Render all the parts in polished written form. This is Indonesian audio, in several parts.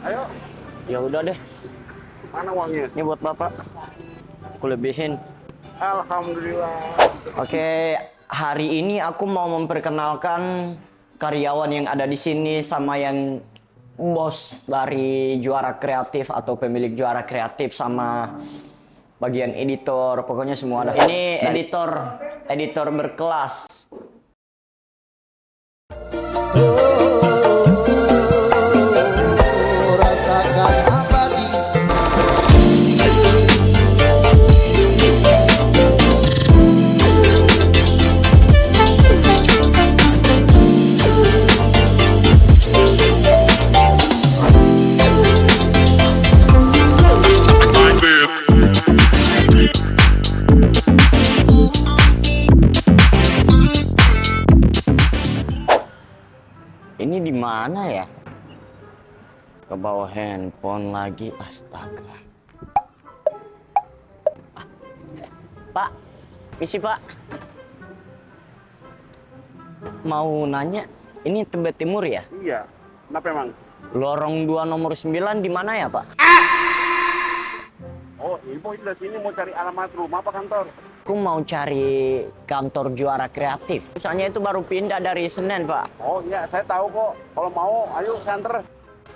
Ayo. Ya udah deh, Mana uangnya? ini buat bapak. Aku lebihin. Alhamdulillah. Oke, hari ini aku mau memperkenalkan karyawan yang ada di sini sama yang bos dari Juara Kreatif atau pemilik Juara Kreatif sama bagian editor, pokoknya semua ada. Ini editor berkelas. Rasakan abadi. Ini di mana ya? Ke bawah handphone lagi, astaga. Pak, misi Pak. Mau nanya, ini Tebet Timur ya? Iya. Kenapa emang? Lorong 2 nomor 9 di mana ya Pak? Oh, ibu itu dari sini mau cari alamat rumah apa kantor? Aku mau cari kantor Juara Kreatif. Soalnya itu baru pindah dari Senen Pak. Oh iya, saya tahu kok. Kalau mau, ayo saya anter.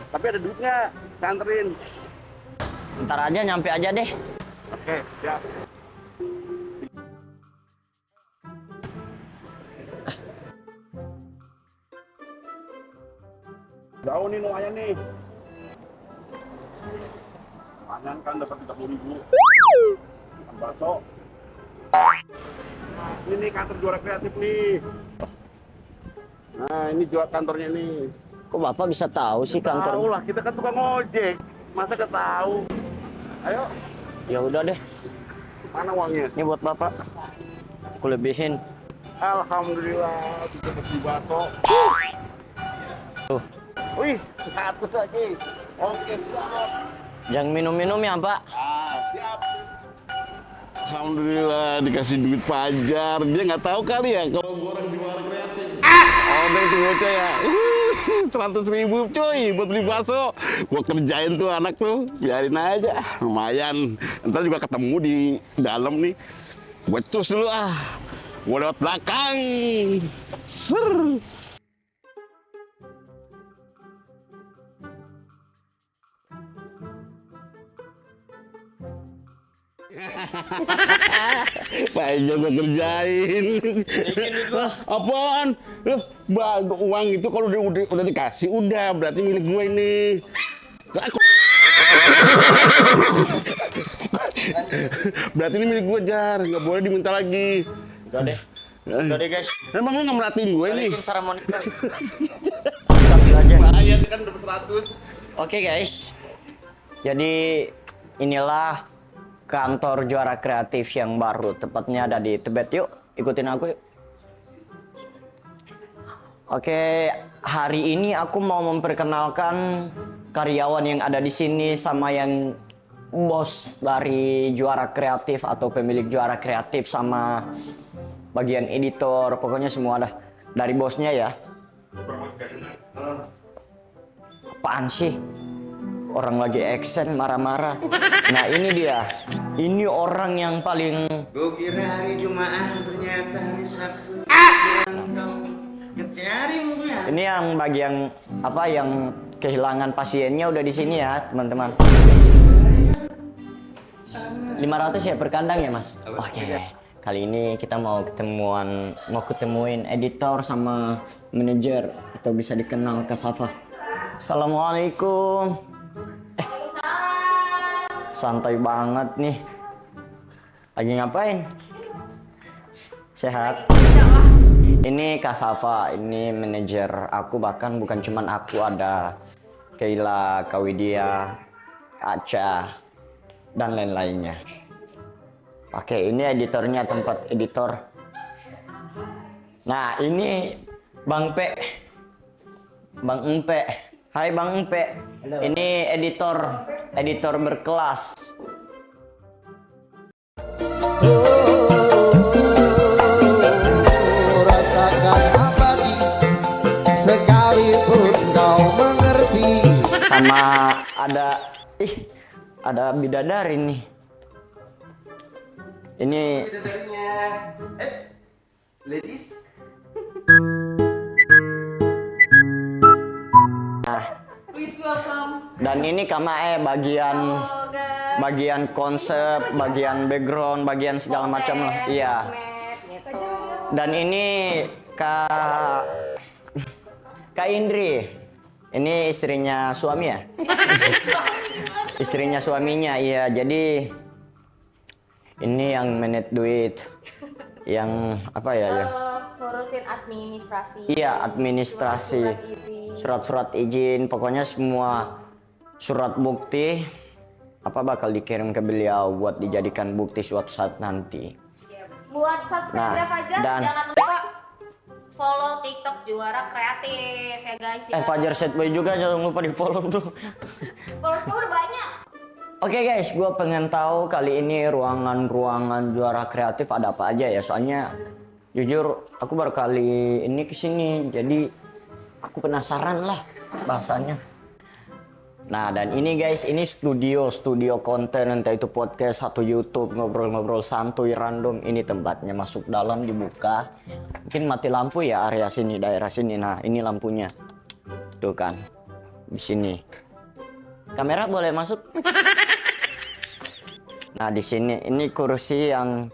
Tapi ada duitnya, saya anterin. Ntar aja nyampe aja deh. Oke, siap. Jauh nih lumayan nih. Lumayan kan dapat 30.000. Makan bakso. Ini kantor Juara Kreatif nih. Nah, ini jual kantornya nih. Kok Bapak bisa tahu sih Tahu kantor? lah, kita kan tukang ojek. Masa gak tahu? Ayo, Ya udah deh, mana uangnya? ini buat Bapak. Aku lebihin. Alhamdulillah, bisa beli bakso. Tuh, Wih, 100 lagi. Oke, siap. jangan minum-minum ya Pak. Siap. Alhamdulillah dikasih duit Fajar. Dia nggak tahu kali ya kalau gua orang Juara Kreatif. Oh, deh tuh bocah ya. 100.000 coy buat beli bakso. Gua kerjain tuh anak tuh, biarin aja. Lumayan. Ntar juga ketemu di dalam nih. Gua cus dulu ah. Gua lewat belakang. Ser. Pak Ejo gue kerjain. Apaan? Uang itu kalau udah dikasih udah berarti milik gue ini. Berarti ini milik gue Jar, nggak boleh diminta lagi. Udah deh. Udah deh guys. Emang lu nggak merhatiin gue nih? Balikin Saramonitor. Ambil aja. Bayar kan udah 100. Oke guys. Jadi inilah kantor Juara Kreatif yang baru. Tepatnya ada di Tebet. Yuk, ikutin aku yuk. Oke, hari ini aku mau memperkenalkan karyawan yang ada di sini sama yang bos dari Juara Kreatif atau pemilik Juara Kreatif sama bagian editor, pokoknya semua ada dari bosnya ya. Apaan sih? Orang lagi action marah-marah. Nah ini dia. Ini orang yang paling... Gue kira hari Jumat, ternyata hari Sabtu. Kau ngecari mungkin. Ini yang bagian apa yang kehilangan pasiennya udah di sini ya teman-teman. 500 ya per kandang ya mas? Oke. Kali ini kita mau ketemuin editor sama manajer atau bisa dikenal Kasafa. Assalamualaikum. Santai banget nih. Lagi ngapain? Sehat? Ini Kasafa, ini manajer aku, bahkan bukan cuman aku, ada Keila, Kawidia, Aca, dan lain-lainnya. Oke, ini editornya, tempat editor. Nah, ini Bang Pe. Bang Empe. Hai Bang Empe. Ini editor berkelas. Rasakan abadi sekalipun kau mengerti. Sama ada bidadari nih. Ini Bidadarinya. Ladies. Please welcome. dan ini kama bagian Halo guys. bagian konsep, bagian background, bagian segala macam lah. Iya. Sosmed, gitu. Dan ini Kak Indri. Ini istrinya suami ya? Istrinya suaminya, iya. Jadi ini yang manage duit. Yang apa ya? Ngurusin administrasi. Iya, administrasi. Surat izin. Surat-surat izin, pokoknya semua surat bukti apa bakal dikirim ke beliau buat dijadikan bukti suatu saat nanti. Buat subscribe aja, dan- jangan lupa follow TikTok Juara Kreatif ya guys ya. Fajar Setboy juga jangan lupa di follow tuh. Followers kamu udah banyak. Oke guys, gue pengen tahu kali ini ruangan-ruangan Juara Kreatif ada apa aja ya. Soalnya jujur aku baru kali ini kesini, jadi aku penasaran lah bahasanya. Nah dan ini guys, ini studio konten, entah itu podcast atau YouTube, ngobrol-ngobrol santuy random. Ini tempatnya, masuk dalam dibuka. Mungkin mati lampu ya area sini, daerah sini. Nah ini lampunya, tuh kan, di sini. Kamera boleh masuk? Nah di sini ini kursi yang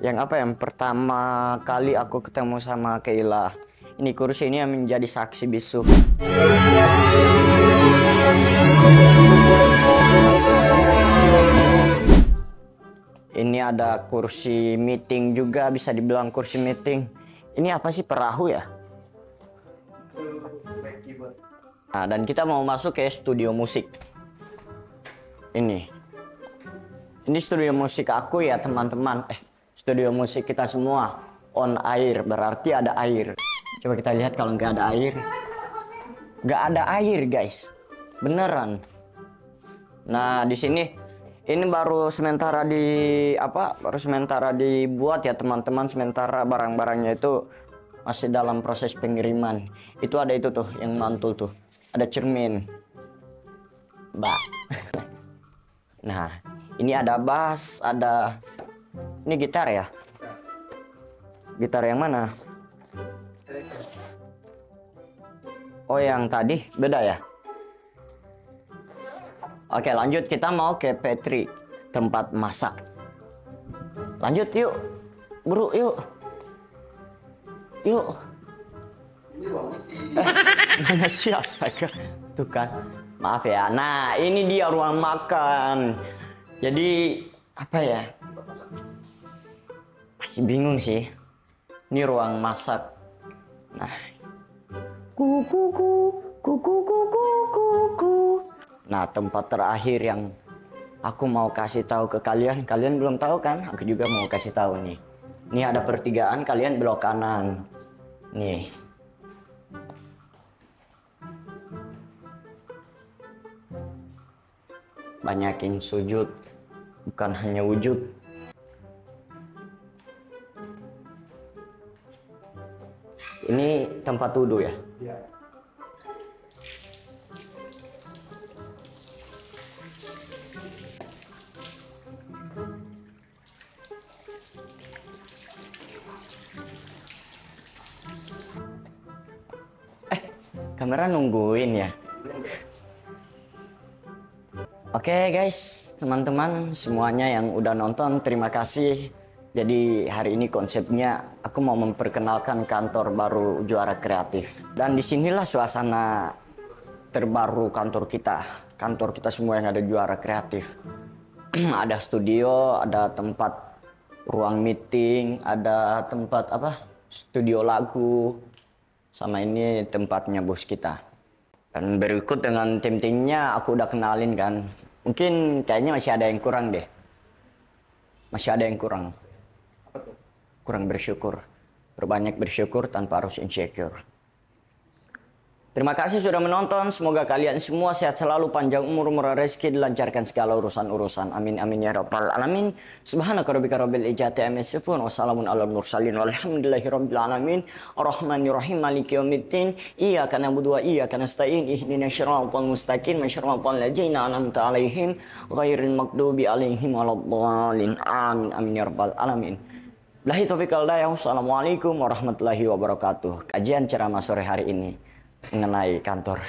apa yang pertama kali aku ketemu sama Keila. Ini kursi ini yang menjadi saksi bisu. Ini ada kursi meeting juga, bisa dibilang kursi meeting. Ini apa sih, perahu ya? Nah, dan kita mau masuk ke studio musik. Ini studio musik aku ya teman-teman. Studio musik kita semua on air, berarti ada air. Coba kita lihat kalau nggak ada air. Nggak ada air guys, beneran. Nah di sini ini baru sementara dibuat ya teman-teman. Sementara barang-barangnya itu masih dalam proses pengiriman. Itu ada itu tuh yang mantul tuh, ada cermin. Nah ini ada bass, ada ini gitar ya. Gitar yang mana? Oh yang tadi beda ya. Oke lanjut, kita mau ke pantry, tempat masak. Lanjut yuk bro, yuk. Mana sih, astaga. Tuh kan, maaf ya. Nah ini dia ruang makan. Jadi apa ya, masih bingung sih. Ini ruang masak. Nah, kuku. Nah, tempat terakhir yang aku mau kasih tahu ke kalian belum tahu kan? Aku juga mau kasih tahu nih. Ini ada pertigaan, kalian belok kanan. Nih. Banyakin sujud, bukan hanya wujud. Ini tempat wudhu ya? Iya. Kamera nungguin ya? Oke guys, teman-teman semuanya yang udah nonton, terima kasih. Jadi hari ini konsepnya aku mau memperkenalkan kantor baru Juara Kreatif. Dan disinilah suasana terbaru kantor kita semua yang ada Juara Kreatif. Ada studio, ada tempat ruang meeting, ada tempat studio lagu, sama ini tempatnya bos kita. Dan berikut dengan tim-timnya aku udah kenalin kan. Mungkin kayaknya masih ada yang kurang deh. Masih ada yang kurang. Kurang bersyukur. Berbanyak bersyukur tanpa harus insecure. Terima kasih sudah menonton. Semoga kalian semua sehat selalu, panjang umur, murah rezeki, dilancarkan segala urusan-urusan. Amin amin ya rabbal alamin. Subhanaka rabbika rabbil izzati amma yasifun wa salamun alal mursalin walhamdulillahi rabbil alamin. Arrahmanirrahim maliki yaumiddin. Iyyaka na'budu wa iyyaka nasta'in. Ihdinas siratal mustaqim, siratal ladzina an'amta 'alaihim ghairil maghdubi 'alaihim waladdallin. Amin amin ya rabbal alamin. Billahi taufiq wal hidayah. Wassalamualaikum warahmatullahi wabarakatuh. Kajian ceramah sore hari ini mengenai kantor.